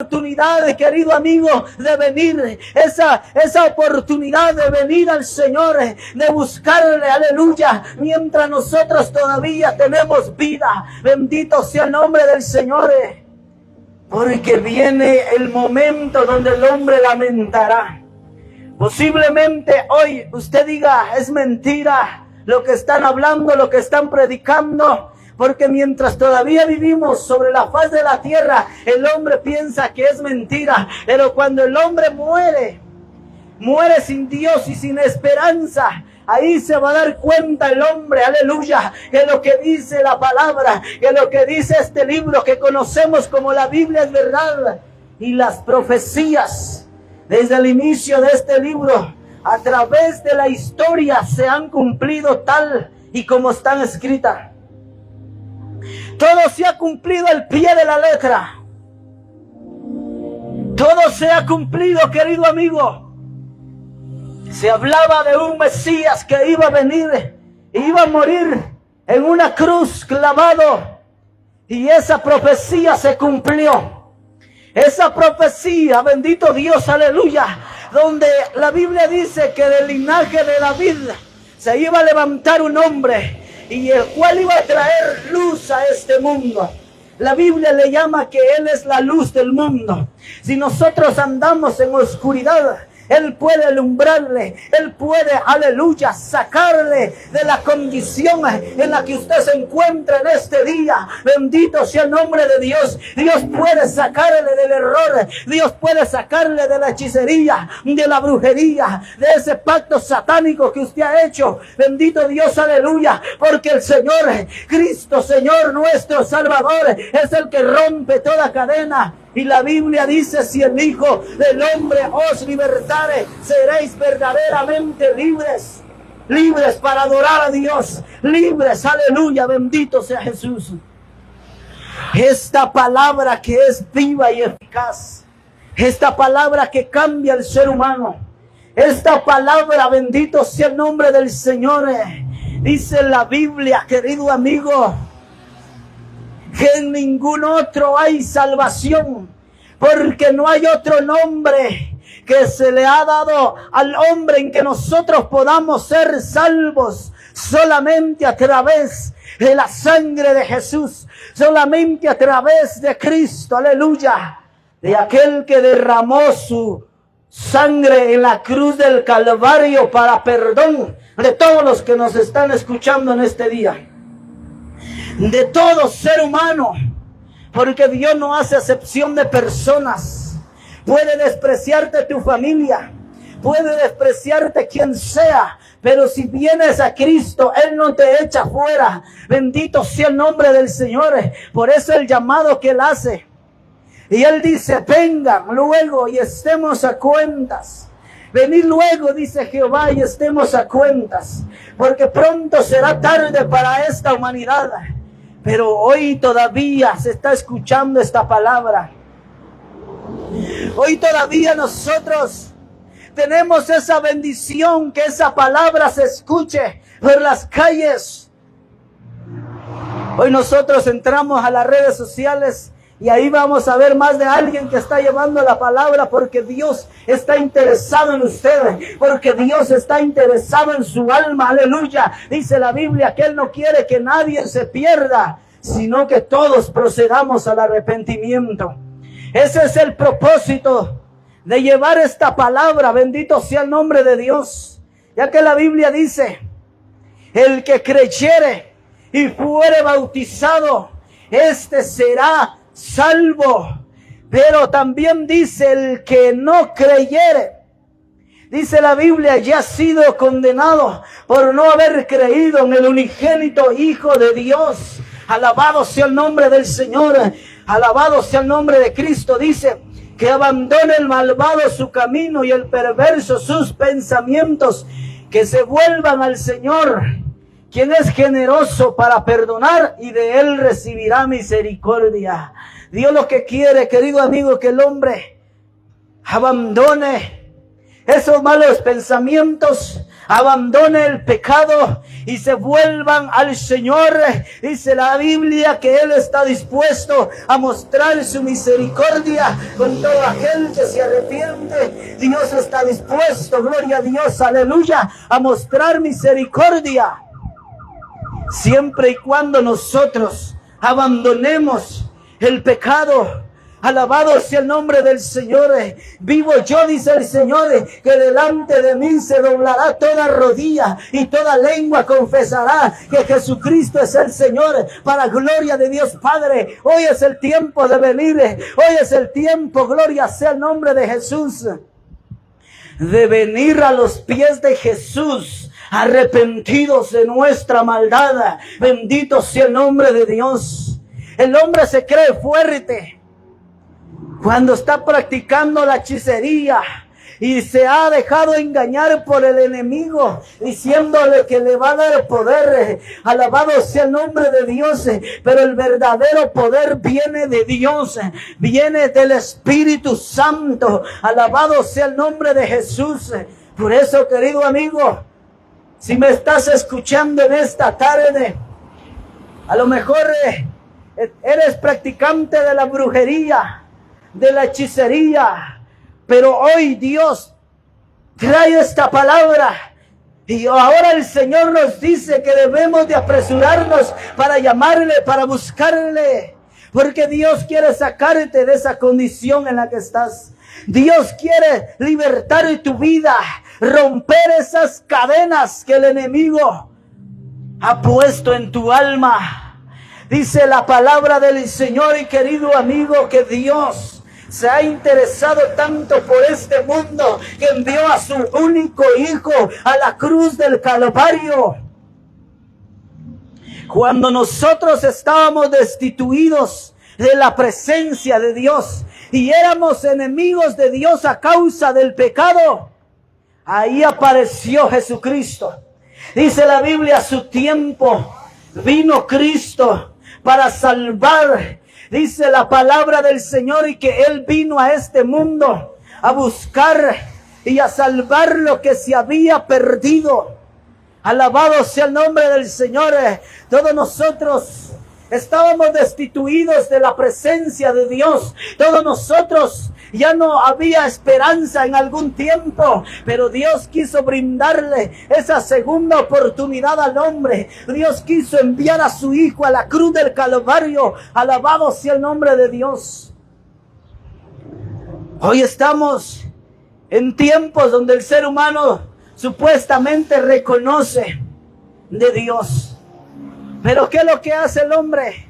oportunidad, querido amigo, de venir, esa oportunidad de venir al Señor, de buscarle, aleluya, mientras nosotros todavía tenemos vida. Bendito sea el nombre del Señor, porque viene el momento donde el hombre lamentará. Posiblemente hoy usted diga, es mentira lo que están hablando, lo que están predicando. Porque mientras todavía vivimos sobre la faz de la tierra, el hombre piensa que es mentira. Pero cuando el hombre muere sin Dios y sin esperanza, ahí se va a dar cuenta el hombre, aleluya, que lo que dice la palabra, que lo que dice este libro que conocemos como la Biblia es verdad. Y las profecías, desde el inicio de este libro, a través de la historia, se han cumplido tal y como están escritas. Todo se ha cumplido al pie de la letra. Todo se ha cumplido, querido amigo. Se hablaba de un Mesías que iba a venir, iba a morir en una cruz clavado. Y esa profecía se cumplió. Esa profecía, bendito Dios, aleluya, donde la Biblia dice que del linaje de David se iba a levantar un hombre, y el cual iba a traer luz a este mundo. La Biblia le llama que Él es la luz del mundo. Si nosotros andamos en oscuridad, Él puede alumbrarle, Él puede, aleluya, sacarle de la condición en la que usted se encuentra en este día. Bendito sea el nombre de Dios. Dios puede sacarle del error, Dios puede sacarle de la hechicería, de la brujería, de ese pacto satánico que usted ha hecho. Bendito Dios, aleluya, porque el Señor, Cristo, Señor nuestro Salvador, es el que rompe toda cadena. Y la Biblia dice, si el Hijo del Hombre os libertare, seréis verdaderamente libres. Libres para adorar a Dios. Libres, aleluya, bendito sea Jesús. Esta palabra que es viva y eficaz. Esta palabra que cambia al ser humano. Esta palabra, bendito sea el nombre del Señor. Dice la Biblia, querido amigo, que en ningún otro hay salvación, porque no hay otro nombre que se le ha dado al hombre en que nosotros podamos ser salvos, solamente a través de la sangre de Jesús, solamente a través de Cristo, aleluya, de aquel que derramó su sangre en la cruz del Calvario para perdón de todos los que nos están escuchando en este día. De todo ser humano, porque Dios no hace acepción de personas. Puede despreciarte tu familia, puede despreciarte quien sea, pero si vienes a Cristo, Él no te echa fuera. Bendito sea el nombre del Señor. Por eso el llamado que Él hace. Y Él dice, vengan luego y estemos a cuentas. Venid luego, dice Jehová, y estemos a cuentas, porque pronto será tarde para esta humanidad. Pero hoy todavía se está escuchando esta palabra. Hoy todavía nosotros tenemos esa bendición, que esa palabra se escuche por las calles. Hoy nosotros entramos a las redes sociales y ahí vamos a ver más de alguien que está llevando la palabra, porque Dios está interesado en usted, porque Dios está interesado en su alma, aleluya. Dice la Biblia que Él no quiere que nadie se pierda, sino que todos procedamos al arrepentimiento. Ese es el propósito de llevar esta palabra, bendito sea el nombre de Dios. Ya que la Biblia dice, el que creyere y fuere bautizado, este será salvo. Pero también dice, el que no creyere, dice la Biblia, ya ha sido condenado por no haber creído en el unigénito Hijo de Dios. Alabado sea el nombre del Señor, alabado sea el nombre de Cristo. Dice que abandone el malvado su camino y el perverso sus pensamientos, que se vuelvan al Señor, quien es generoso para perdonar, y de Él recibirá misericordia. Dios lo que quiere, querido amigo, que el hombre abandone esos malos pensamientos, abandone el pecado y se vuelvan al Señor. Dice la Biblia que Él está dispuesto a mostrar su misericordia con todo aquel que se arrepiente. Dios está dispuesto, gloria a Dios, aleluya, a mostrar misericordia. Siempre y cuando nosotros abandonemos el pecado. Alabado sea el nombre del Señor. Vivo yo, dice el Señor, que delante de mí se doblará toda rodilla y toda lengua confesará que Jesucristo es el Señor, para gloria de Dios Padre. Hoy es el tiempo de venir. Hoy es el tiempo, gloria sea el nombre de Jesús, de venir a los pies de Jesús, arrepentidos de nuestra maldad. Bendito sea el nombre de Dios. El hombre se cree fuerte cuando está practicando la hechicería y se ha dejado engañar por el enemigo, diciéndole que le va a dar poder. Alabado sea el nombre de Dios. Pero el verdadero poder viene de Dios, viene del Espíritu Santo. Alabado sea el nombre de Jesús. Por eso, querido amigo, si me estás escuchando en esta tarde, a lo mejor eres practicante de la brujería, de la hechicería, pero hoy Dios trae esta palabra y ahora el Señor nos dice que debemos de apresurarnos para llamarle, para buscarle, porque Dios quiere sacarte de esa condición en la que estás. Dios quiere libertar tu vida, romper esas cadenas que el enemigo ha puesto en tu alma. Dice la palabra del Señor, y querido amigo, que Dios se ha interesado tanto por este mundo que envió a su único Hijo a la cruz del Calvario. Cuando nosotros estábamos destituidos de la presencia de Dios y éramos enemigos de Dios a causa del pecado, ahí apareció Jesucristo. Dice la Biblia, a su tiempo vino Cristo para salvar. Dice la palabra del Señor, y que Él vino a este mundo a buscar y a salvar lo que se había perdido. Alabado sea el nombre del Señor. Todos nosotros estábamos destituidos de la presencia de Dios. Todos nosotros ya no había esperanza en algún tiempo, pero Dios quiso brindarle esa segunda oportunidad al hombre. Dios quiso enviar a su Hijo a la cruz del Calvario. Alabado sea el nombre de Dios. Hoy estamos en tiempos donde el ser humano supuestamente reconoce de Dios. Pero ¿qué es lo que hace el hombre?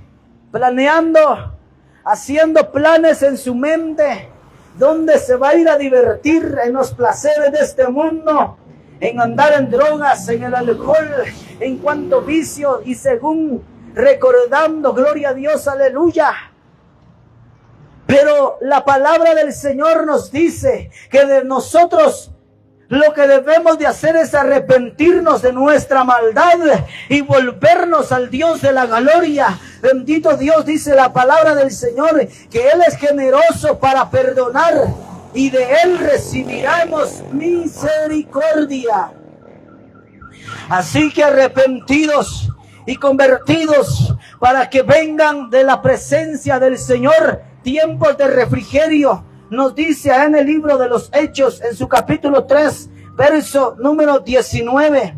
Planeando, haciendo planes en su mente, ¿dónde se va a ir a divertir? En los placeres de este mundo, en andar en drogas, en el alcohol, en cuanto vicio, y según recordando, gloria a Dios, aleluya. Pero la palabra del Señor nos dice que de nosotros lo que debemos de hacer es arrepentirnos de nuestra maldad y volvernos al Dios de la gloria. Bendito Dios, dice la palabra del Señor, que Él es generoso para perdonar y de Él recibiremos misericordia. Así que arrepentidos y convertidos para que vengan de la presencia del Señor tiempos de refrigerio. Nos dice en el libro de los Hechos, en su capítulo 3, verso número 19.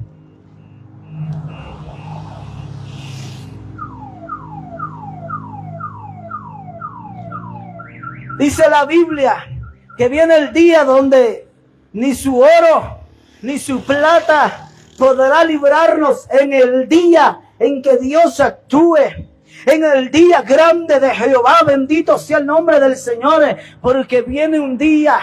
Dice la Biblia que viene el día donde ni su oro ni su plata podrá librarnos, en el día en que Dios actúe. En el día grande de Jehová, bendito sea el nombre del Señor, porque viene un día,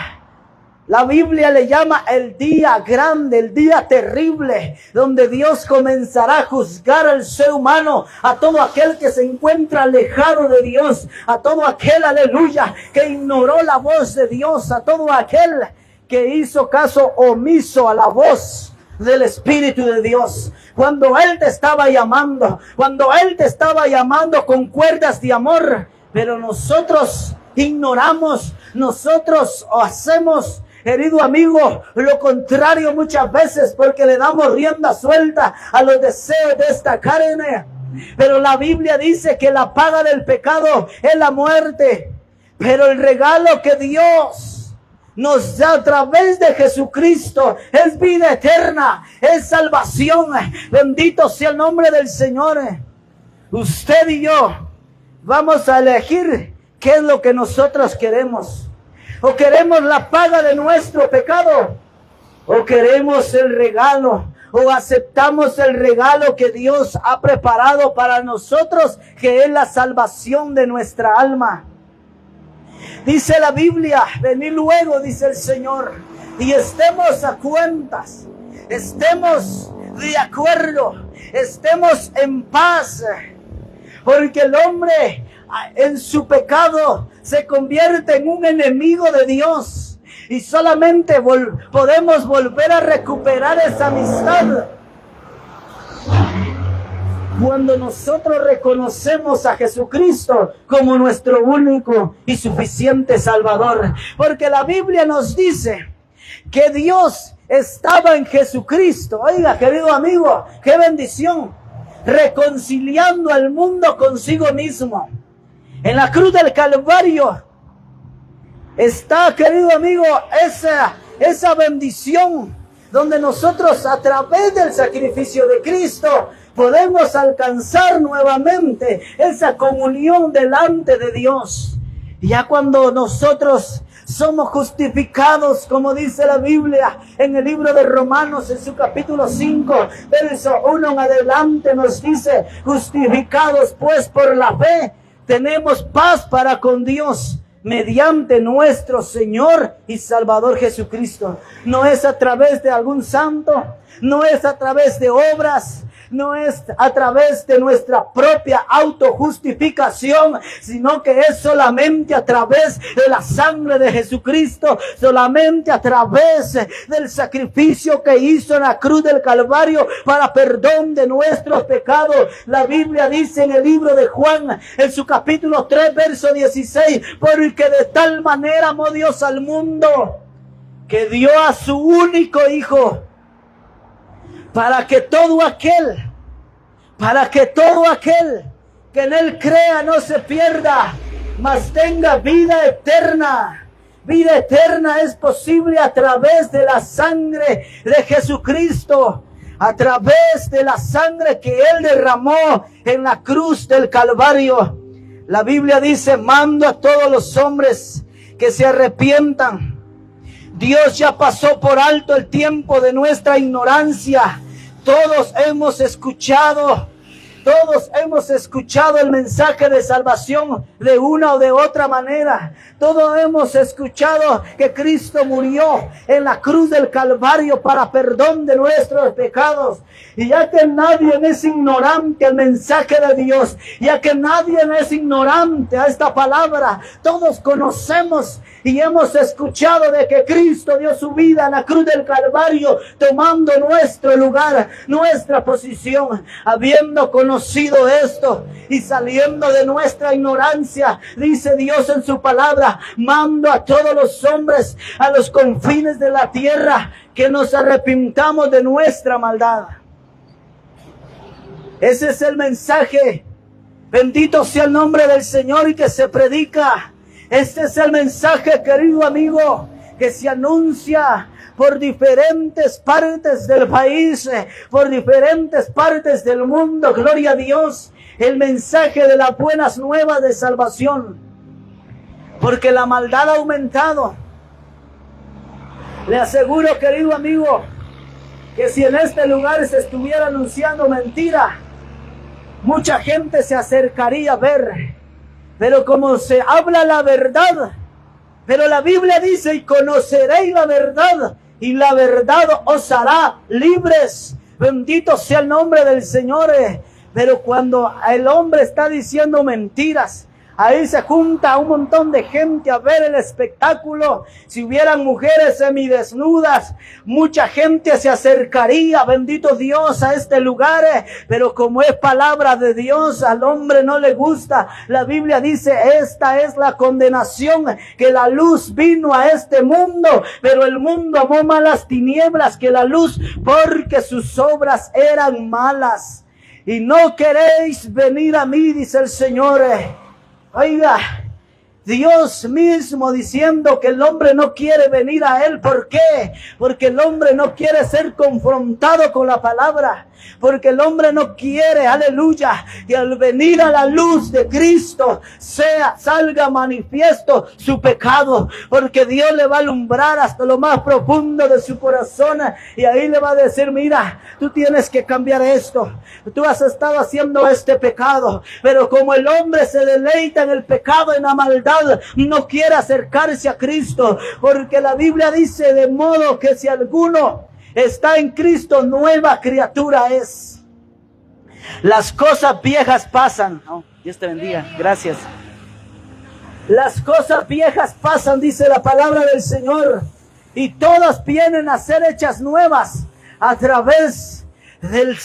la Biblia le llama el día grande, el día terrible, donde Dios comenzará a juzgar al ser humano, a todo aquel que se encuentra alejado de Dios, a todo aquel, aleluya, que ignoró la voz de Dios, a todo aquel que hizo caso omiso a la voz del Espíritu de Dios. Cuando Él te estaba llamando, con cuerdas de amor, pero nosotros ignoramos, nosotros hacemos querido amigo, lo contrario muchas veces, porque le damos rienda suelta a los deseos de esta carne. Pero la Biblia dice que la paga del pecado es la muerte. Pero el regalo que Dios nos da a través de Jesucristo es vida eterna, es salvación. Bendito sea el nombre del Señor. Usted y yo vamos a elegir qué es lo que nosotros queremos. O queremos la paga de nuestro pecado, o queremos el regalo, o aceptamos el regalo que Dios ha preparado para nosotros, que es la salvación de nuestra alma. Dice la Biblia, venid luego, dice el Señor, y estemos a cuentas, estemos de acuerdo, estemos en paz, porque el hombre en su pecado se convierte en un enemigo de Dios, y solamente podemos volver a recuperar esa amistad cuando nosotros reconocemos a Jesucristo como nuestro único y suficiente Salvador. Porque la Biblia nos dice que Dios estaba en Jesucristo. Oiga, querido amigo, qué bendición. Reconciliando al mundo consigo mismo. En la cruz del Calvario está, querido amigo, esa bendición donde nosotros a través del sacrificio de Cristo podemos alcanzar nuevamente esa comunión delante de Dios. Ya cuando nosotros somos justificados, como dice la Biblia en el libro de Romanos, en su capítulo 5, verso 1 en adelante, nos dice: justificados pues por la fe, tenemos paz para con Dios, mediante nuestro Señor y Salvador Jesucristo. No es a través de algún santo, no es a través de obras, no es a través de nuestra propia autojustificación, sino que es solamente a través de la sangre de Jesucristo, solamente a través del sacrificio que hizo en la cruz del Calvario para perdón de nuestros pecados. La Biblia dice en el libro de Juan, en su capítulo 3, verso 16, porque de tal manera amó Dios al mundo, que dio a su único Hijo, para que todo aquel que en Él crea no se pierda, mas tenga vida eterna. Vida eterna es posible a través de la sangre de Jesucristo, a través de la sangre que Él derramó en la cruz del Calvario. La Biblia dice: mando a todos los hombres que se arrepientan. Dios ya pasó por alto el tiempo de nuestra ignorancia. Todos hemos escuchado el mensaje de salvación de una o de otra manera. Todos hemos escuchado que Cristo murió en la cruz del Calvario para perdón de nuestros pecados. Y ya que nadie es ignorante al mensaje de Dios, ya que nadie es ignorante a esta palabra, todos conocemos y hemos escuchado de que Cristo dio su vida en la cruz del Calvario, tomando nuestro lugar, nuestra posición. Habiendo conocido esto y saliendo de nuestra ignorancia, dice Dios en su palabra: mando a todos los hombres a los confines de la tierra que nos arrepintamos de nuestra maldad. Ese es el mensaje. Bendito sea el nombre del Señor, y que se predica. Este es el mensaje, querido amigo, que se anuncia por diferentes partes del país, por diferentes partes del mundo. Gloria a Dios. El mensaje de las buenas nuevas de salvación. Porque la maldad ha aumentado. Le aseguro, querido amigo, que si en este lugar se estuviera anunciando mentira, mucha gente se acercaría a ver. Pero como se habla la verdad, pero la Biblia dice: y conoceréis la verdad, y la verdad os hará libres. Bendito sea el nombre del Señor. Pero cuando el hombre está diciendo mentiras, Ahí se junta un montón de gente a ver el espectáculo. Si hubieran mujeres semidesnudas, mucha gente se acercaría, bendito Dios, a este lugar. Pero como es palabra de Dios, al hombre no le gusta. La Biblia dice, esta es la condenación, que la luz vino a este mundo, pero el mundo amó más las tinieblas que la luz, porque sus obras eran malas. Y no queréis venir a mí, dice el Señor. Oiga, Dios mismo diciendo que el hombre no quiere venir a Él. ¿Por qué? Porque el hombre no quiere ser confrontado con la palabra. Porque el hombre no quiere, aleluya, que al venir a la luz de Cristo salga manifiesto su pecado. Porque Dios le va a alumbrar hasta lo más profundo de su corazón. Y ahí le va a decir, mira, tú tienes que cambiar esto. Tú has estado haciendo este pecado. Pero como el hombre se deleita en el pecado, en la maldad, no quiere acercarse a Cristo. Porque la Biblia dice, de modo que si alguno está en Cristo, nueva criatura es. Las cosas viejas pasan. Oh, Dios te bendiga. Gracias. Las cosas viejas pasan, dice la palabra del Señor. Y todas vienen a ser hechas nuevas a través del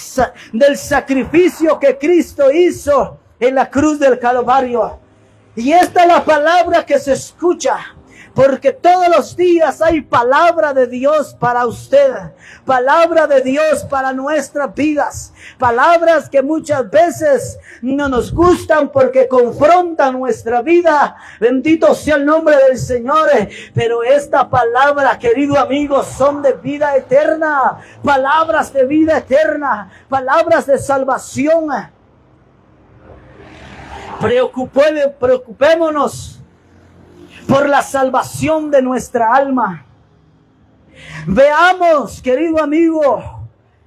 sacrificio que Cristo hizo en la cruz del Calvario. Y esta es la palabra que se escucha. Porque todos los días hay palabra de Dios para usted. Palabra de Dios para nuestras vidas. Palabras que muchas veces no nos gustan porque confrontan nuestra vida. Bendito sea el nombre del Señor. Pero esta palabra, querido amigo, son de vida eterna. Palabras de vida eterna. Palabras de salvación. Preocupémonos por la salvación de nuestra alma. Veamos, querido amigo,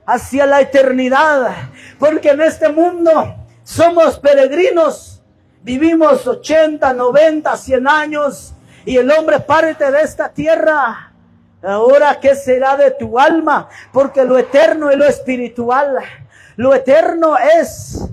hacia la eternidad, porque en este mundo somos peregrinos. Vivimos 80, 90, 100 años y el hombre parte de esta tierra. Ahora, ¿qué será de tu alma? Porque lo eterno es lo espiritual. Lo eterno es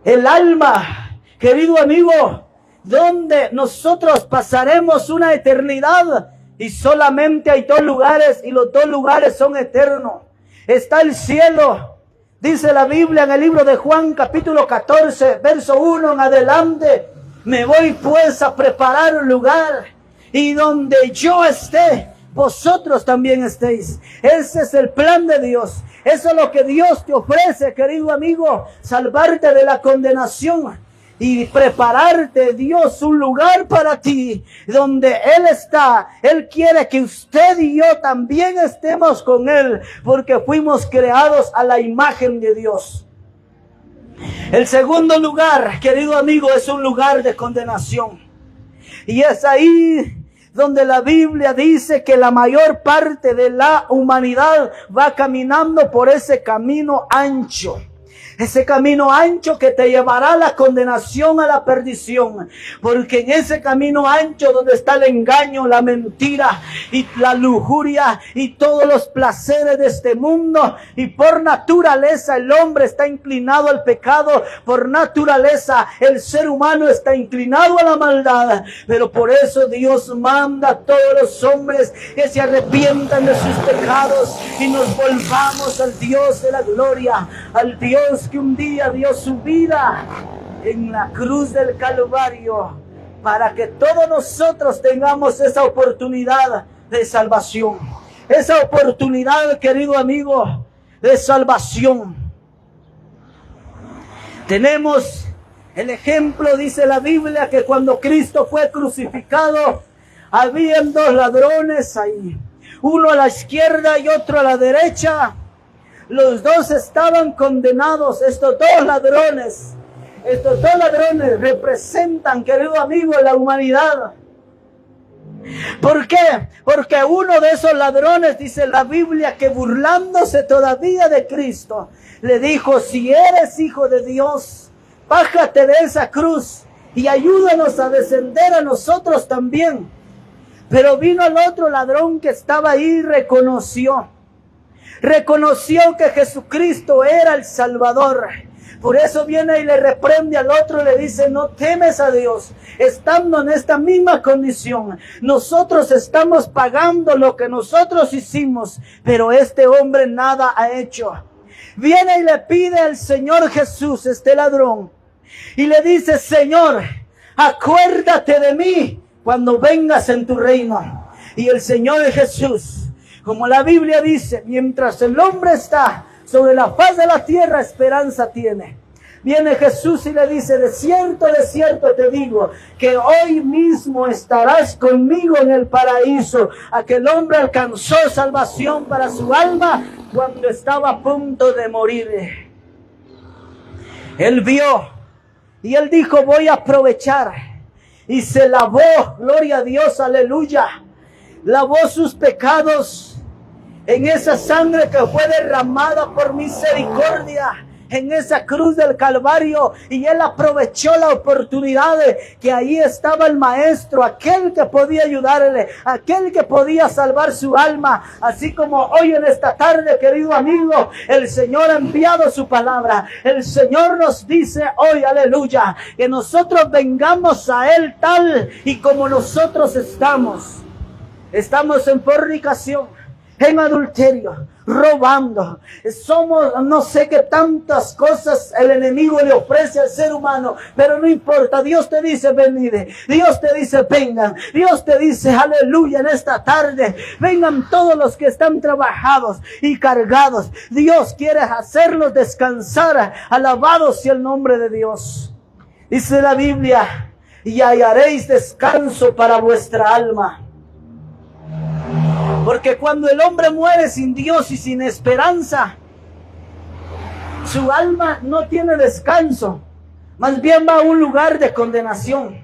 el alma, querido amigo, donde nosotros pasaremos una eternidad. Y solamente hay dos lugares, y los dos lugares son eternos. Está el cielo, dice la Biblia en el libro de Juan capítulo 14, verso 1 en adelante. Me voy pues a preparar un lugar, y donde yo esté, vosotros también estéis. Ese es el plan de Dios. Eso es lo que Dios te ofrece, querido amigo. Salvarte de la condenación y prepararte, Dios, un lugar para ti donde Él está. Él quiere que usted y yo también estemos con Él, porque fuimos creados a la imagen de Dios. El segundo lugar, querido amigo, es un lugar de condenación. Y es ahí donde la Biblia dice que la mayor parte de la humanidad va caminando por ese camino ancho. Ese camino ancho que te llevará a la condenación, a la perdición. Porque en ese camino ancho donde está el engaño, la mentira y la lujuria y todos los placeres de este mundo. Y por naturaleza el hombre está inclinado al pecado. Por naturaleza el ser humano está inclinado a la maldad. Pero por eso Dios manda a todos los hombres que se arrepientan de sus pecados y nos volvamos al Dios de la gloria, al Dios que un día dio su vida en la cruz del Calvario para que todos nosotros tengamos esa oportunidad de salvación. Esa oportunidad, querido amigo, de salvación. Tenemos el ejemplo, dice la Biblia, que cuando Cristo fue crucificado, habían dos ladrones ahí. Uno a la izquierda y otro a la derecha. Los dos estaban condenados. Estos dos ladrones representan, querido amigo, la humanidad. ¿Por qué? Porque uno de esos ladrones, dice la Biblia, que burlándose todavía de Cristo, le dijo: si eres hijo de Dios, bájate de esa cruz y ayúdanos a descender a nosotros también. Pero vino el otro ladrón que estaba ahí y reconoció que Jesucristo era el Salvador. Por eso viene y le reprende al otro y le dice, no temes a Dios. Estando en esta misma condición, nosotros estamos pagando lo que nosotros hicimos, pero este hombre nada ha hecho. Viene y le pide al Señor Jesús, este ladrón, y le dice, Señor, acuérdate de mí cuando vengas en tu reino. Y el Señor Jesús, como la Biblia dice, mientras el hombre está sobre la faz de la tierra, esperanza tiene. Viene Jesús y le dice, de cierto te digo, que hoy mismo estarás conmigo en el paraíso. Aquel hombre alcanzó salvación para su alma cuando estaba a punto de morir. Él vio y él dijo, voy a aprovechar. Y se lavó, gloria a Dios, aleluya. Lavó sus pecados en esa sangre que fue derramada por misericordia en esa cruz del Calvario, y él aprovechó la oportunidad de que ahí estaba el Maestro, aquel que podía ayudarle, aquel que podía salvar su alma. Así como hoy en esta tarde, querido amigo, el Señor ha enviado su palabra. El Señor nos dice hoy, aleluya, que nosotros vengamos a Él tal y como nosotros estamos. Estamos en fornicación, en adulterio, robando. Somos no sé qué tantas cosas el enemigo le ofrece al ser humano, pero no importa. Dios te dice venid, Dios te dice vengan, Dios te dice aleluya en esta tarde. Vengan todos los que están trabajados y cargados. Dios quiere hacerlos descansar. Alabado sea el nombre de Dios. Dice la Biblia, y hallaréis descanso para vuestra alma. Porque cuando el hombre muere sin Dios y sin esperanza, su alma no tiene descanso. Más bien va a un lugar de condenación.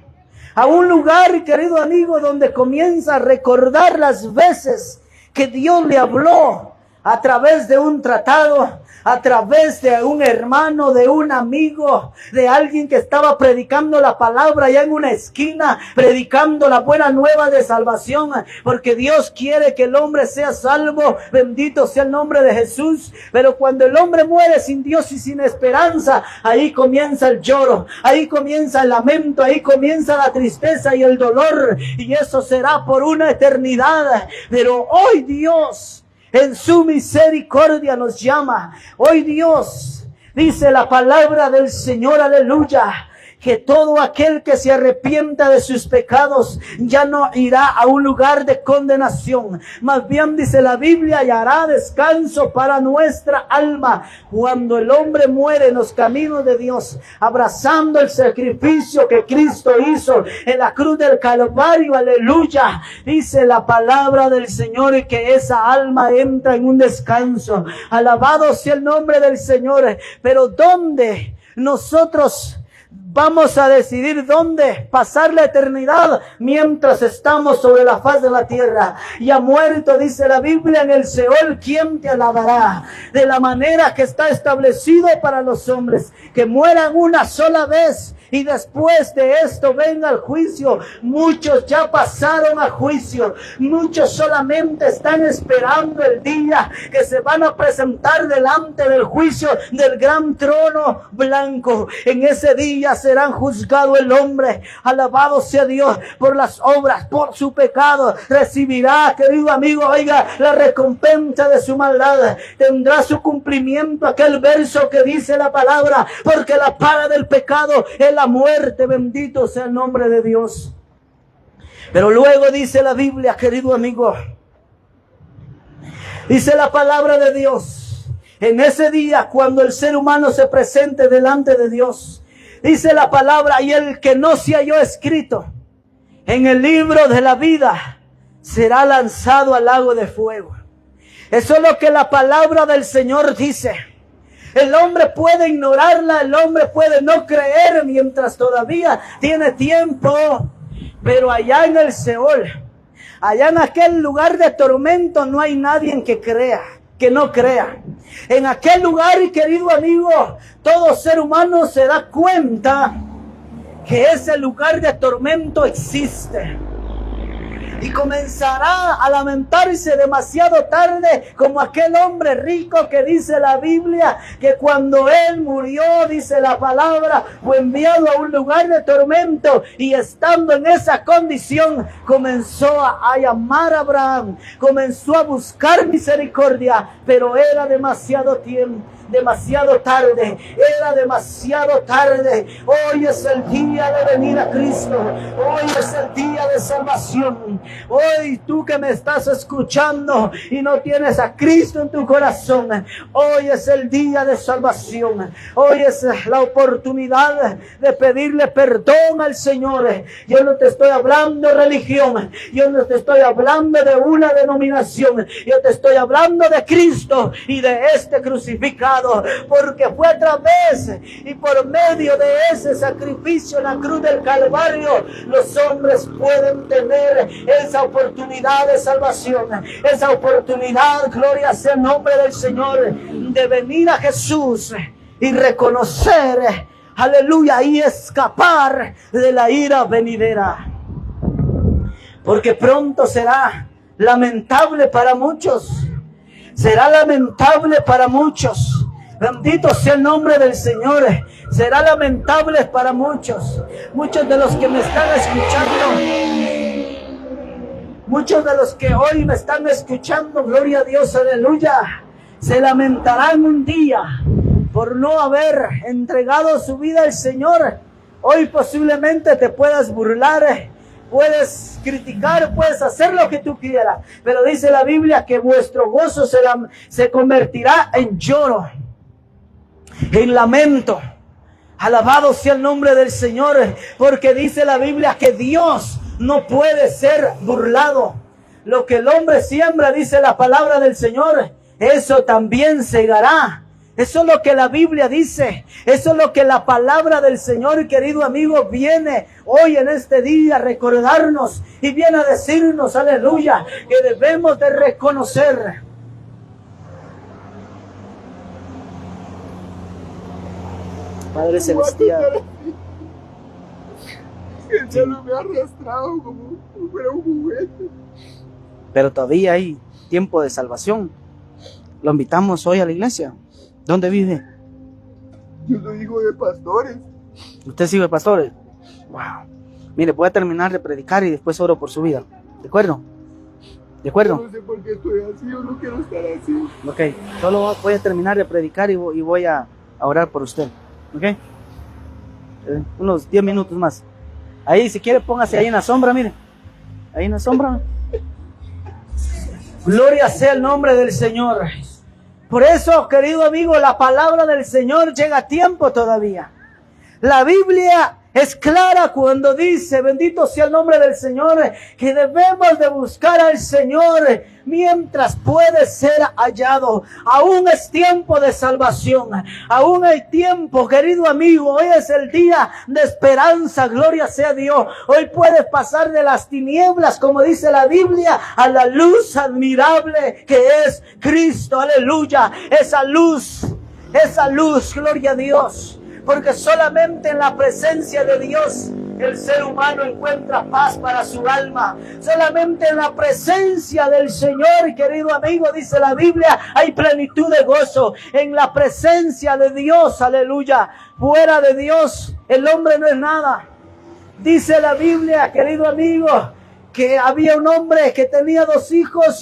A un lugar, querido amigo, donde comienza a recordar las veces que Dios le habló a través de un tratado, a través de un hermano, de un amigo, de alguien que estaba predicando la palabra allá en una esquina, predicando la buena nueva de salvación, porque Dios quiere que el hombre sea salvo. Bendito sea el nombre de Jesús. Pero cuando el hombre muere sin Dios y sin esperanza, ahí comienza el lloro, ahí comienza el lamento, ahí comienza la tristeza y el dolor, y eso será por una eternidad. Pero hoy Dios en su misericordia nos llama. Hoy Dios dice la palabra del Señor, aleluya, que todo aquel que se arrepienta de sus pecados ya no irá a un lugar de condenación. Más bien dice la Biblia, y hará descanso para nuestra alma. Cuando el hombre muere en los caminos de Dios, abrazando el sacrificio que Cristo hizo en la cruz del Calvario, aleluya, dice la palabra del Señor que esa alma entra en un descanso. Alabado sea el nombre del Señor. Pero ¿dónde nosotros vamos a decidir dónde pasar la eternidad mientras estamos sobre la faz de la tierra? Y ha muerto, dice la Biblia, en el Seol, ¿quién te alabará? De la manera que está establecido para los hombres, que mueran una sola vez y después de esto venga el juicio. Muchos ya pasaron a juicio, muchos solamente están esperando el día que se van a presentar delante del juicio del gran trono blanco. En ese día serán juzgado el hombre, alabado sea Dios, por las obras, por su pecado. Recibirá, querido amigo, oiga, la recompensa de su maldad. Tendrá su cumplimiento aquel verso que dice la palabra, porque la paga del pecado es la muerte. Bendito sea el nombre de Dios. Pero luego dice la Biblia, querido amigo, dice la palabra de Dios, en ese día cuando el ser humano se presente delante de Dios, dice la palabra, y el que no se halló escrito en el libro de la vida será lanzado al lago de fuego. Eso es lo que la palabra del Señor dice. El hombre puede ignorarla, el hombre puede no creer mientras todavía tiene tiempo. Pero allá en el Seol, allá en aquel lugar de tormento, no hay nadie que crea, que no crea. En aquel lugar, querido amigo, todo ser humano se da cuenta que ese lugar de tormento existe. y comenzará a lamentarse demasiado tarde, como aquel hombre rico que dice la Biblia que cuando él murió, dice la palabra, fue enviado a un lugar de tormento, y estando en esa condición comenzó a llamar a Abraham, comenzó a buscar misericordia, pero era demasiado tiempo, demasiado tarde, era demasiado tarde. Hoy es el día de venir a Cristo, hoy es el día de salvación. Hoy tú que me estás escuchando y no tienes a Cristo en tu corazón, hoy es el día de salvación, hoy es la oportunidad de pedirle perdón al Señor. Yo no te estoy hablando de religión, yo no te estoy hablando de una denominación, yo te estoy hablando de Cristo y de este crucificado, porque fue a través y por medio de ese sacrificio en la cruz del Calvario los hombres pueden tener esa oportunidad de salvación, esa oportunidad, gloria sea el nombre del Señor, de venir a Jesús y reconocer, aleluya, y escapar de la ira venidera, porque pronto será lamentable para muchos. Será lamentable para muchos. Bendito sea el nombre del Señor. Será lamentable para muchos. Muchos de los que me están escuchando, muchos de los que hoy me están escuchando, gloria a Dios, aleluya, se lamentarán un día por no haber entregado su vida al Señor. Hoy posiblemente te puedas burlar, puedes criticar, puedes hacer lo que tú quieras, pero dice la Biblia que vuestro gozo se convertirá en lloro, en lamento. Alabado sea el nombre del Señor, porque dice la Biblia que Dios no puede ser burlado. Lo que el hombre siembra, dice la palabra del Señor, eso también segará. Eso es lo que la Biblia dice. Eso es lo que la palabra del Señor, querido amigo, viene hoy en este día a recordarnos y viene a decirnos, aleluya, que debemos de reconocer. Padre Celestial, el cielo me ha arrastrado como si fuera un juguete. pero todavía hay tiempo de salvación. Lo invitamos hoy a la iglesia. ¿Dónde vive? Yo soy hijo de pastores. ¿Usted es hijo de pastores? Wow. Mire, voy a terminar de predicar y después oro por su vida. ¿De acuerdo? ¿De acuerdo? No sé por qué estoy así, yo no quiero estar así. Ok. Solo voy a terminar de predicar y voy a orar por usted. ¿Ok? Unos 10 minutos más. Ahí, si quiere, póngase ahí en la sombra, mire. Ahí en la sombra. Gloria sea el nombre del Señor. Por eso, querido amigo, la palabra del Señor llega a tiempo todavía. La Biblia es clara cuando dice, bendito sea el nombre del Señor, que debemos de buscar al Señor mientras puede ser hallado. Aún es tiempo de salvación. Aún hay tiempo, querido amigo. Hoy es el día de esperanza. Gloria sea Dios. Hoy puedes pasar de las tinieblas, como dice la Biblia, a la luz admirable que es Cristo. Aleluya. Esa luz, gloria a Dios. Porque solamente en la presencia de Dios el ser humano encuentra paz para su alma. Solamente en la presencia del Señor, querido amigo, dice la Biblia, hay plenitud de gozo. En la presencia de Dios, aleluya. Fuera de Dios, el hombre no es nada. Dice la Biblia, querido amigo, que había un hombre que tenía 2 hijos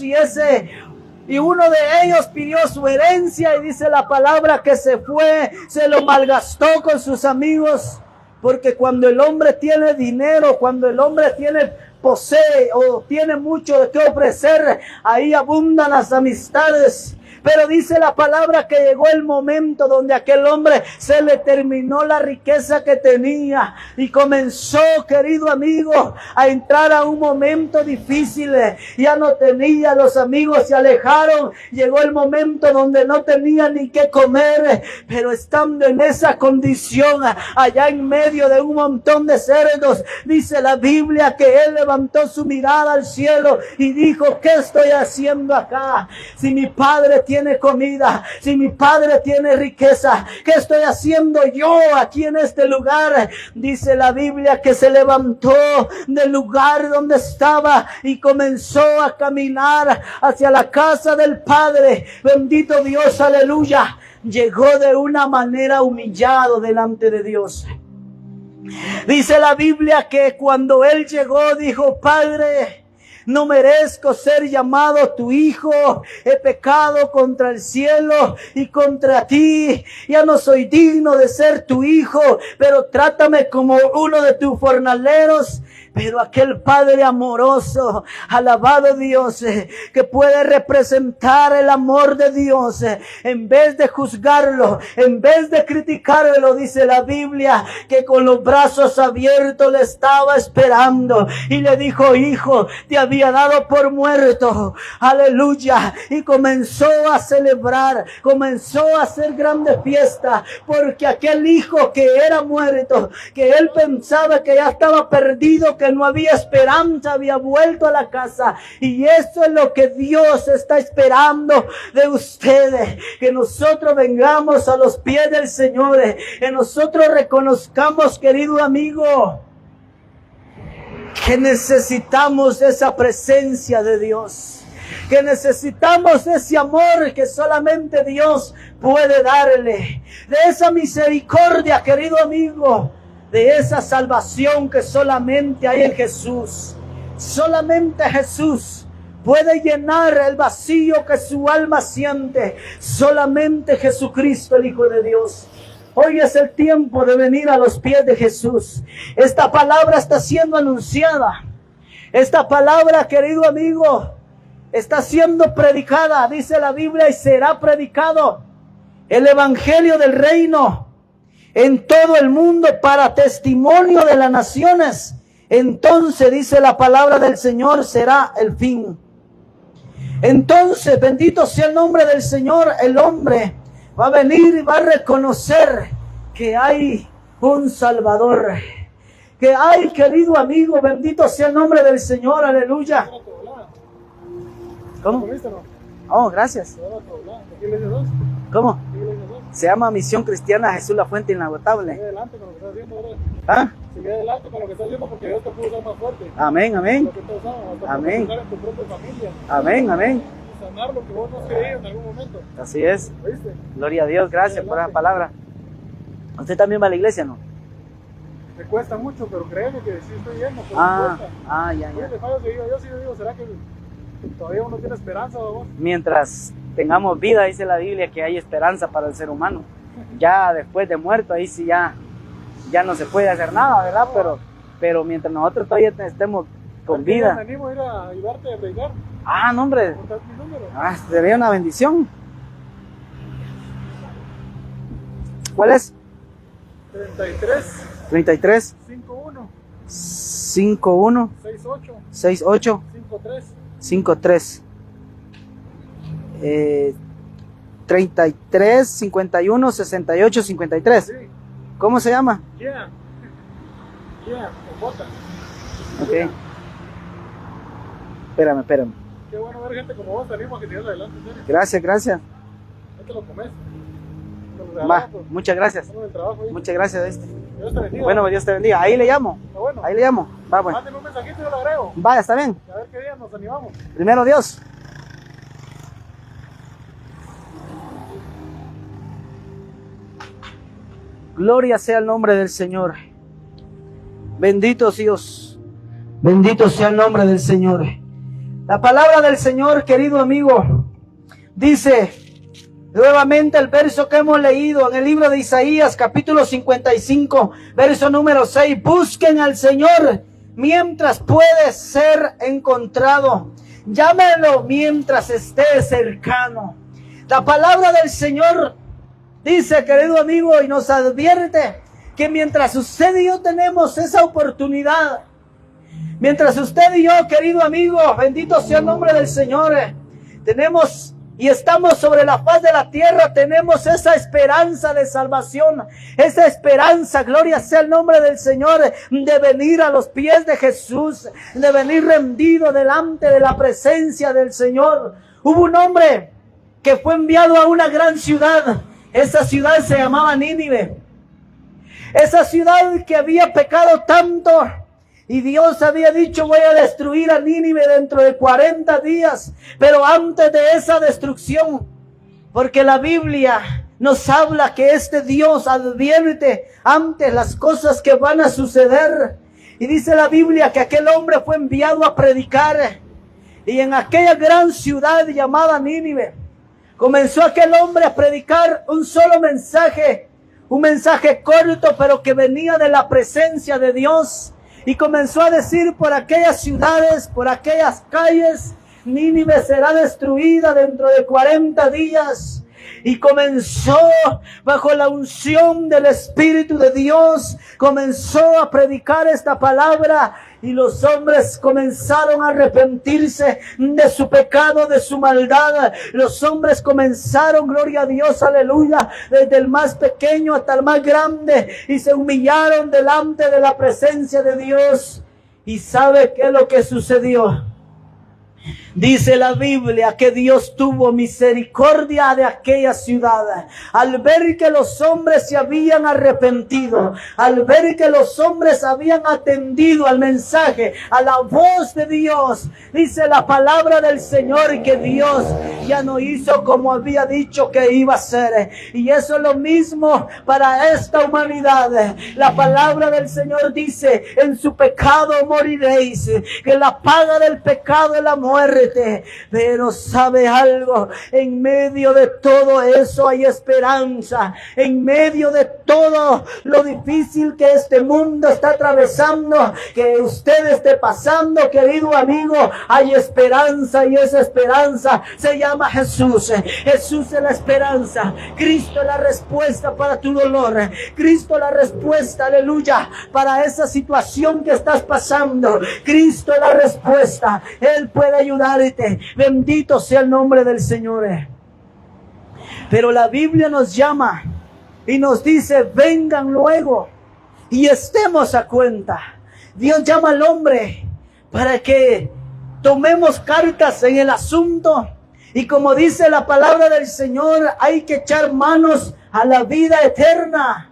y uno de ellos pidió su herencia y dice la palabra que se fue, se lo malgastó con sus amigos. Porque cuando el hombre tiene dinero, cuando el hombre posee o tiene mucho de qué ofrecer, ahí abundan las amistades. Pero dice la palabra que llegó el momento donde aquel hombre se le terminó la riqueza que tenía y comenzó, querido amigo, a entrar a un momento difícil. Ya no tenía, los amigos se alejaron. Llegó el momento donde no tenía ni qué comer, pero estando en esa condición, allá en medio de un montón de cerdos, dice la Biblia que él levantó su mirada al cielo y dijo, ¿qué estoy haciendo acá? Si mi padre tiene tiene comida, si mi Padre tiene riqueza, ¿qué estoy haciendo yo aquí en este lugar? Dice la Biblia que se levantó del lugar donde estaba y comenzó a caminar hacia la casa del Padre. Bendito Dios, aleluya. Llegó de una manera humillado delante de Dios. Dice la Biblia que cuando él llegó dijo: Padre, no merezco ser llamado tu hijo, he pecado contra el cielo y contra ti, ya no soy digno de ser tu hijo, pero trátame como uno de tus jornaleros. Pero aquel Padre amoroso, alabado Dios, que puede representar el amor de Dios, en vez de juzgarlo, en vez de criticarlo, dice la Biblia, que con los brazos abiertos le estaba esperando y le dijo: hijo, te había dado por muerto, aleluya, y comenzó a celebrar, comenzó a hacer grande fiesta, porque aquel hijo que era muerto, que él pensaba que ya estaba perdido, que no había esperanza, había vuelto a la casa. Y eso es lo que Dios está esperando de ustedes, que nosotros vengamos a los pies del Señor, que nosotros reconozcamos, querido amigo, que necesitamos esa presencia de Dios, que necesitamos ese amor que solamente Dios puede darle, de esa misericordia, querido amigo, de esa salvación que solamente hay en Jesús. Solamente Jesús puede llenar el vacío que su alma siente. Solamente Jesucristo, el Hijo de Dios. Hoy es el tiempo de venir a los pies de Jesús. Esta palabra está siendo anunciada. Esta palabra, querido amigo, está siendo predicada, dice la Biblia, y será predicado el evangelio del reino en todo el mundo para testimonio de las naciones. Entonces, dice la palabra del Señor, será el fin. Entonces, bendito sea el nombre del Señor, el hombre va a venir y va a reconocer que hay un Salvador. Que hay, querido amigo, bendito sea el nombre del Señor, aleluya. ¿Cómo? Oh, gracias. ¿Cómo? Se llama Misión Cristiana Jesús la Fuente Inagotable. Sigue adelante con lo que estás haciendo, ¿verdad? ¿Ah? Sigue adelante con lo que estás haciendo, porque Dios te puede usar más fuerte. Amén, amén. Amén. En tu propia familia. Amén, amén. Sanar lo que vos no has creído en algún momento. Así es. ¿Viste? Gloria a Dios, gracias por la palabra. ¿Usted también va a la iglesia, no? Me cuesta mucho, pero créeme que sí estoy yendo. Ya. Yo sí digo, ¿será que todavía uno tiene esperanza, vos? Mientras tengamos vida, dice la Biblia, que hay esperanza para el ser humano. Ya después de muerto, ahí sí ya no se puede hacer nada, ¿verdad? Pero mientras nosotros todavía estemos con vida. Me animo a ir a ayudarte a predicar. Ah, no, hombre. Sería una bendición. ¿Cuál es? 33 51 68 53 33 51 68 53. Sí. ¿Cómo se llama? Con bota. Ok. Yeah. Espérame. Qué bueno ver gente como vos, te animo a que sigas adelante. ¿Serio? Gracias. No te lo comes. Va, muchas gracias. Muchas gracias. Dios te bendiga. Bueno, Dios te bendiga. Ahí le llamo. Bueno. Ahí le llamo. Va, bueno. Mándeme un mensajito y yo lo agrego. Vaya, está bien. A ver qué día nos animamos. Primero Dios. Gloria sea el nombre del Señor. Bendito Dios. Bendito sea el nombre del Señor. La palabra del Señor, querido amigo, dice nuevamente el verso que hemos leído en el libro de Isaías, capítulo 55, verso número 6. Busquen al Señor mientras puede ser encontrado. Llámenlo mientras esté cercano. La palabra del Señor dice, querido amigo, y nos advierte que mientras usted y yo tenemos esa oportunidad, mientras usted y yo, querido amigo, bendito sea el nombre del Señor, tenemos y estamos sobre la faz de la tierra, tenemos esa esperanza de salvación, esa esperanza, gloria sea el nombre del Señor, de venir a los pies de Jesús, de venir rendido delante de la presencia del Señor. Hubo un hombre que fue enviado a una gran ciudad. Esa ciudad se llamaba Nínive. Esa ciudad que había pecado tanto. Y Dios había dicho, voy a destruir a Nínive dentro de 40 días. Pero antes de esa destrucción, porque la Biblia nos habla que este Dios advierte antes las cosas que van a suceder. Y dice la Biblia que aquel hombre fue enviado a predicar. Y en aquella gran ciudad llamada Nínive, comenzó aquel hombre a predicar un solo mensaje. Un mensaje corto, pero que venía de la presencia de Dios. Y comenzó a decir por aquellas ciudades, por aquellas calles, Nínive será destruida dentro de 40 días. Y comenzó bajo la unción del Espíritu de Dios, comenzó a predicar esta palabra. Y los hombres comenzaron a arrepentirse de su pecado, de su maldad. Los hombres comenzaron, gloria a Dios, aleluya, desde el más pequeño hasta el más grande. Y se humillaron delante de la presencia de Dios. ¿Y sabe qué es lo que sucedió? Dice la Biblia que Dios tuvo misericordia de aquella ciudad. Al ver que los hombres se habían arrepentido, al ver que los hombres habían atendido al mensaje, a la voz de Dios, dice la palabra del Señor que Dios ya no hizo como había dicho que iba a hacer. Y eso es lo mismo para esta humanidad. La palabra del Señor dice, en su pecado moriréis, que la paga del pecado es la muerte. Pero sabe algo, en medio de todo eso hay esperanza. En medio de todo lo difícil que este mundo está atravesando, que usted esté pasando, querido amigo, hay esperanza, y esa esperanza se llama Jesús. Jesús es la esperanza. Cristo es la respuesta para tu dolor. Cristo es la respuesta, aleluya, para esa situación que estás pasando. Cristo es la respuesta. Él puede ayudarte. Bendito sea el nombre del Señor. Pero la Biblia nos llama y nos dice, vengan luego y estemos a cuenta. Dios llama al hombre para que tomemos cartas en el asunto. Y como dice la palabra del Señor, hay que echar manos a la vida eterna.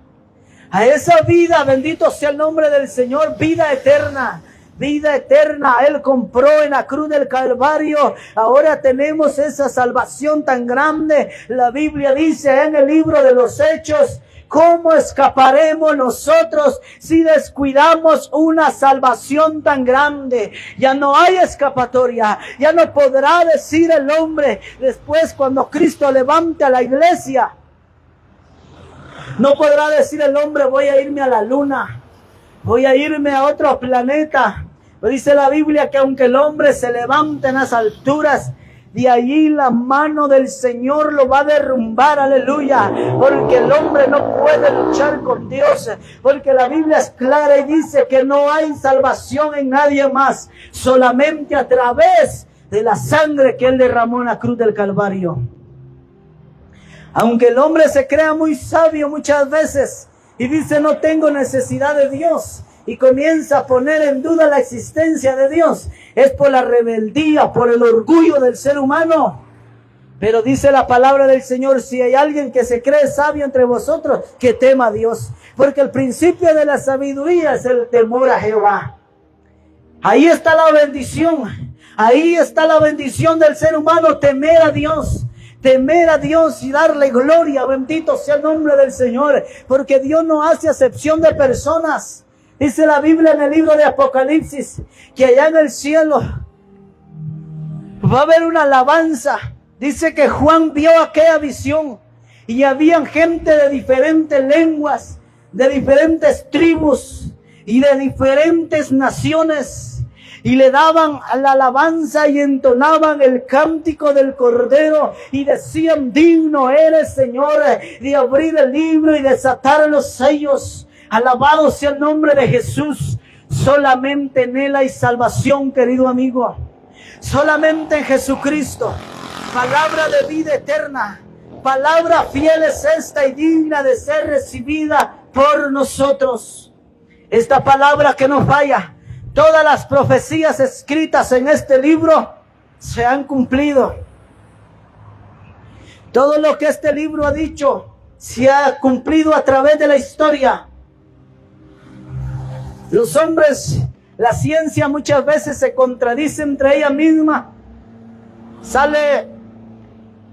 A esa vida, bendito sea el nombre del Señor, vida eterna. Vida eterna, Él compró en la cruz del Calvario. Ahora tenemos esa salvación tan grande. La Biblia dice en el libro de los Hechos, ¿cómo escaparemos nosotros si descuidamos una salvación tan grande? Ya no hay escapatoria. Ya no podrá decir el hombre después cuando Cristo levante a la iglesia. No podrá decir el hombre, voy a irme a la luna. Voy a irme a otro planeta. Pero dice la Biblia que aunque el hombre se levante en las alturas, de allí la mano del Señor lo va a derrumbar, aleluya. Porque el hombre no puede luchar con Dios. Porque la Biblia es clara y dice que no hay salvación en nadie más. Solamente a través de la sangre que Él derramó en la cruz del Calvario. Aunque el hombre se crea muy sabio muchas veces y dice no tengo necesidad de Dios, y comienza a poner en duda la existencia de Dios, es por la rebeldía, por el orgullo del ser humano. Pero dice la palabra del Señor, si hay alguien que se cree sabio entre vosotros, que tema a Dios, porque el principio de la sabiduría es el temor a Jehová. Ahí está la bendición, ahí está la bendición del ser humano, temer a Dios. Temer a Dios y darle gloria, bendito sea el nombre del Señor, porque Dios no hace acepción de personas. Dice la Biblia en el libro de Apocalipsis, que allá en el cielo va a haber una alabanza. Dice que Juan vio aquella visión y habían gente de diferentes lenguas, de diferentes tribus y de diferentes naciones. Y le daban la alabanza y entonaban el cántico del Cordero y decían, digno eres, Señor, de abrir el libro y desatar los sellos. Alabado sea el nombre de Jesús. Solamente en Él hay salvación, querido amigo. Solamente en Jesucristo. Palabra de vida eterna. Palabra fiel es esta y digna de ser recibida por nosotros. Esta palabra que no falla. Todas las profecías escritas en este libro se han cumplido. Todo lo que este libro ha dicho se ha cumplido a través de la historia. Los hombres, la ciencia muchas veces se contradice entre ella misma. Sale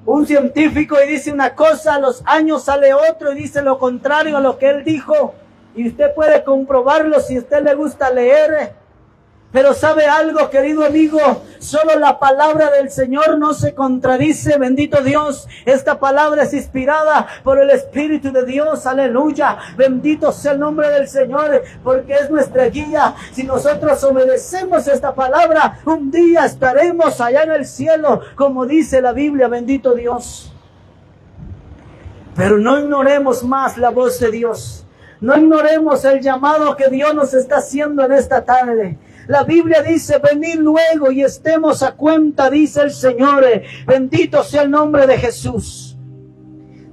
un científico y dice una cosa, a los años sale otro y dice lo contrario a lo que él dijo. Y usted puede comprobarlo si a usted le gusta leer. Pero ¿sabe algo, querido amigo? Solo la palabra del Señor no se contradice, bendito Dios. Esta palabra es inspirada por el Espíritu de Dios, aleluya. Bendito sea el nombre del Señor, porque es nuestra guía. Si nosotros obedecemos esta palabra, un día estaremos allá en el cielo, como dice la Biblia, bendito Dios. Pero no ignoremos más la voz de Dios. No ignoremos el llamado que Dios nos está haciendo en esta tarde. La Biblia dice, venid luego y estemos a cuenta, dice el Señor. Bendito sea el nombre de Jesús.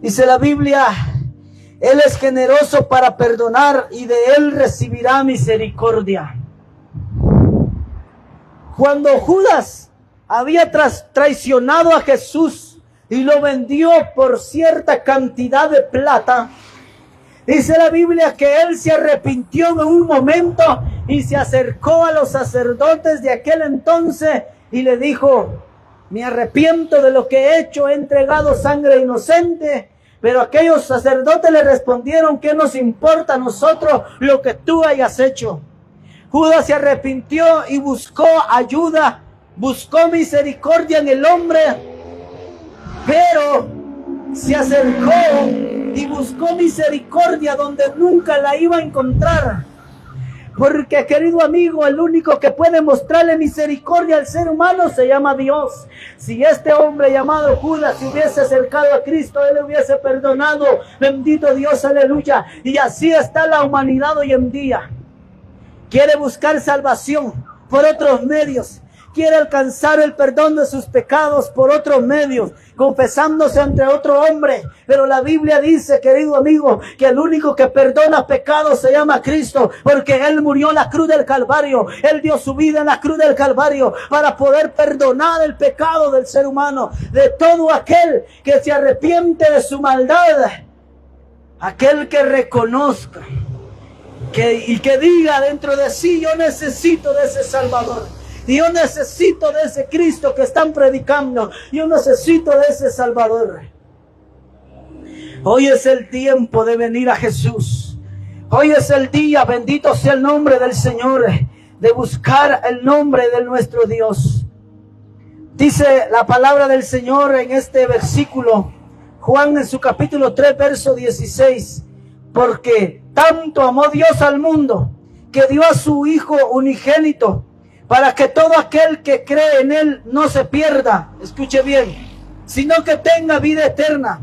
Dice la Biblia, Él es generoso para perdonar y de Él recibirá misericordia. Cuando Judas había traicionado a Jesús y lo vendió por cierta cantidad de plata, dice la Biblia que él se arrepintió en un momento y se acercó a los sacerdotes de aquel entonces y le dijo, me arrepiento de lo que he hecho, he entregado sangre inocente. Pero aquellos sacerdotes le respondieron, ¿qué nos importa a nosotros lo que tú hayas hecho? Judas se arrepintió y buscó ayuda, buscó misericordia en el hombre, pero se acercó y buscó misericordia donde nunca la iba a encontrar. Porque, querido amigo, el único que puede mostrarle misericordia al ser humano se llama Dios. Si este hombre llamado Judas se hubiese acercado a Cristo, Él le hubiese perdonado. Bendito Dios, aleluya. Y así está la humanidad hoy en día. Quiere buscar salvación por otros medios. Quiere alcanzar el perdón de sus pecados por otros medios, confesándose ante otro hombre. Pero la Biblia dice, querido amigo, que el único que perdona pecados se llama Cristo, porque Él murió en la cruz del Calvario. Él dio su vida en la cruz del Calvario para poder perdonar el pecado del ser humano, de todo aquel que se arrepiente de su maldad, aquel que reconozca y que diga dentro de sí, yo necesito de ese Salvador. Yo necesito de ese Cristo que están predicando. Yo necesito de ese Salvador. Hoy es el tiempo de venir a Jesús. Hoy es el día, bendito sea el nombre del Señor, de buscar el nombre de nuestro Dios. Dice la palabra del Señor en este versículo, Juan en su capítulo 3, verso 16. Porque tanto amó Dios al mundo, que dio a su Hijo unigénito, para que todo aquel que cree en Él no se pierda, escuche bien, sino que tenga vida eterna.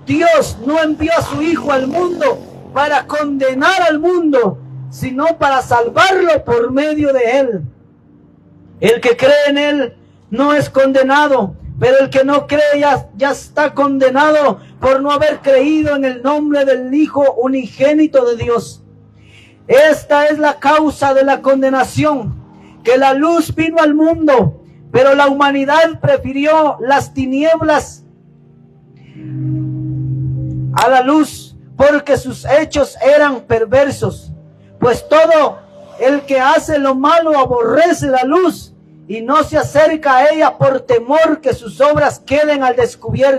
Dios no envió a su Hijo al mundo para condenar al mundo, sino para salvarlo por medio de Él. El que cree en Él no es condenado, pero el que no cree ya está condenado por no haber creído en el nombre del Hijo unigénito de Dios. Esta es la causa de la condenación, que la luz vino al mundo, pero la humanidad prefirió las tinieblas a la luz, porque sus hechos eran perversos. Pues todo el que hace lo malo aborrece la luz y no se acerca a ella por temor que sus obras queden al descubierto.